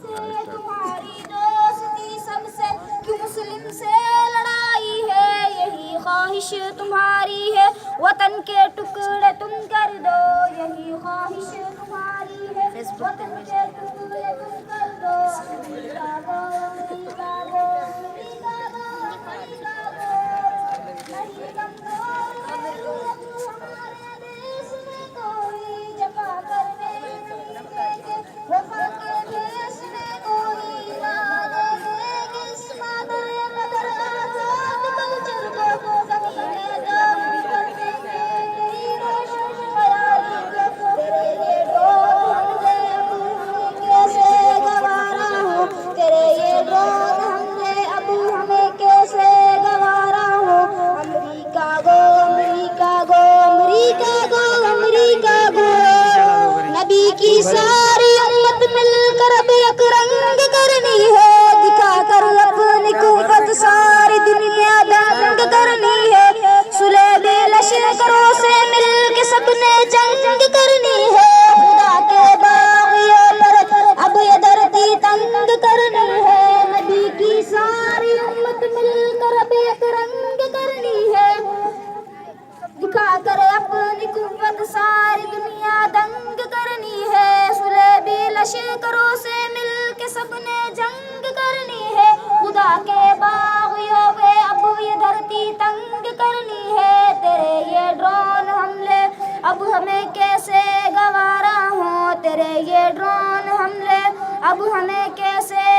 से तुम्हारी दोस्ती सबसे क्यों मुस्लिम से लड़ाई है, यही ख्वाहिश तुम्हारी है, वतन के टुकड़े तुम कर दो, यही ख्वाहिश तुम्हारी है, वतन के टुकड़े तुम कर दो। अमेरिका गो, अमेरिका गो, अमेरिका गो, अमेरिका गो, नहीं कमजोर है तू हमारे देश में कोई जफा करने नहीं देंगे, वफा के देश में कोई वादे देंगे, इस मादर कदर आजाद कल्चर को जमीने दाम कर देंगे, तेरी रोशन ख्याली को तेरे ये ड्रोन हमले अब कैसे गवारा हो, तेरे ये ड्रोन हमले अब हमें कैसे गवारा हो। अमेरिका गो, अमेरिका गो, अमेरिका गो, अमेरिका गो, नबी की सारी उम्मत मिलकर अब एक रंग करनी है, दिखाकर अपनी कुव्वत सारी दुनिया दंग करनी है, सुलेबे लश्करों से मिलके सबने जंग करनी है, खुदा के बागियों पर अब ये धरती तंग करनी है, नबी की सारी उम्मत मिलकर अब एक रंग करनी है, दिखाकर अपनी कुव्वत सारी दुनिया दंग करनी है, सुलेबी लश्करों से मिलके सबने जंग करनी है, खुदा के बागियों पे अब ये धरती तंग करनी है, तेरे ये ड्रोन हमले अब हमें कैसे गवारा हो, तेरे ये ड्रोन हमले अब हमें कैसे